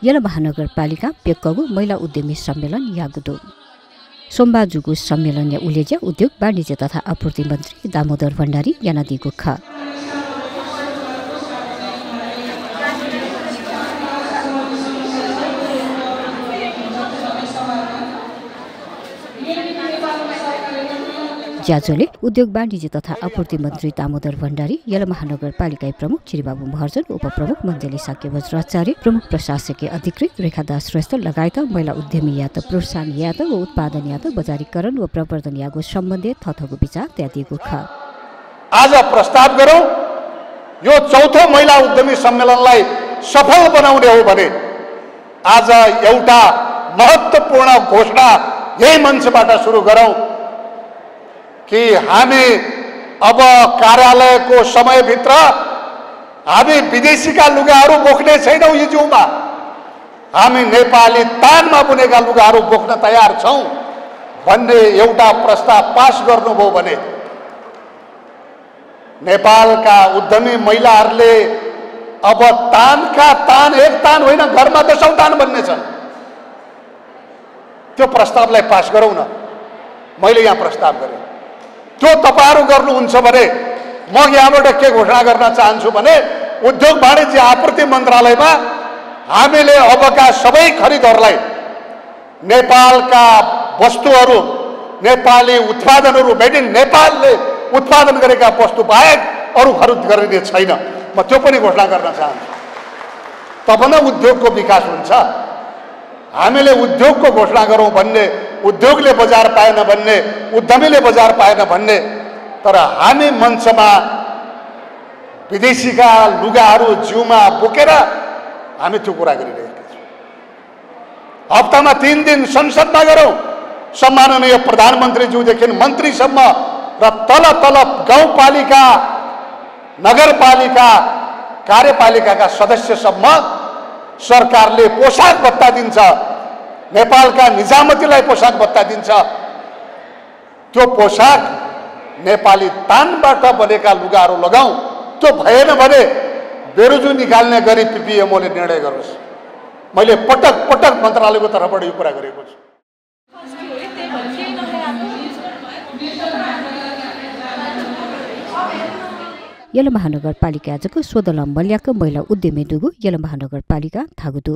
यला महानगरपालिका पेक्कगु महिला उद्यमी सम्मेलन यागुदो सोमबाजुगु सम्मेलन या उलेज्या उद्योग वाणिज्य तथा आपूर्ति मन्त्री दामोदर भण्डारी यानादी गुखा ज्याजोले उद्योग वाणिज्य तथा आपूर्ति मन्त्री दामोदर भण्डारी यला महानगरपालिका प्रमुख चिरीबाबु महर्जन उपप्रमुख मञ्जली साक्य वज्राचार्य प्रमुख प्रशासकीय अधिकृत रेखादास श्रेष्ठ लगायत महिला उद्यमी या त प्रोत्साहन या त उत्पादन या त बजारीकरण व प्रवर्धन यागो सम्बन्धित थथगु विचार त्यादिएको छ। आज प्रस्ताव गरौँ यो चौथो महिला उद्यमी सम्मेलनलाई सफल बनाउने हो भने आज एउटा महत्त्वपूर्ण घोषणा यही मञ्चबाट सुरु गरौँ कि हामी अब कार्यालयको समयभित्र हामी विदेशीका लुगाहरू बोक्ने छैनौँ। हिजोमा हामी नेपाली तानमा बुनेका लुगाहरू बोक्न तयार छौँ भन्ने एउटा प्रस्ताव पास गर्नुभयो भने नेपालका उद्यमी महिलाहरूले अब तानका तान एक तान होइन घरमा 10औं तान बन्ने छन्। त्यो प्रस्तावलाई पास गरौँ न। मैले यहाँ प्रस्ताव गरेँ त्यो तपाईहरु गर्नुहुन्छ भने म यहाँबाट के घोषणा गर्न चाहन्छु भने उद्योग वाणिज्य आपूर्ति मन्त्रालयमा हामीले अबका सबै खरिदहरूलाई नेपालका वस्तुहरू नेपाली उत्पादनहरू मेड इन नेपालले उत्पादन गरेका वस्तु बाहेक अरू खरिद गरिने छैन। म त्यो पनि घोषणा गर्न चाहन्छु। तब न उद्योगको विकास हुन्छ। हामीले उद्योगको घोषणा गरौँ भन्ने उद्योगले बजार पाएन भन्ने उद्यमीले बजार पाएन भन्ने तर हामी मञ्चमा विदेशीका लुगाहरू जिउमा बोकेर हामी त्यो कुरा गरिरहेका छौँ। हप्तामा 3 दिन संसदमा गरौँ। सम्माननीय प्रधानमन्त्रीज्यूदेखि मन्त्रीसम्म र तल तल गाउँपालिका नगरपालिका कार्यपालिकाका सदस्यसम्म सरकारले पोशाक भत्ता दिन्छ। नेपालका निजामतीलाई पोशाक भत्ता दिन्छ। त्यो पोशाक नेपाली तानबाट बनेका लुगाहरू लगाऊ। त्यो भएन भने बेरोजु निकाल्ने गरी पीपीएमओले निर्णय गरोस्। मैले पटक पटक मन्त्रालयको तर्फबाट यो कुरा गरेको छु। यला महानगरपालिका आजको सोदलम बल्याक महिला उद्यमी दुगु यला महानगरपालिका थागुदु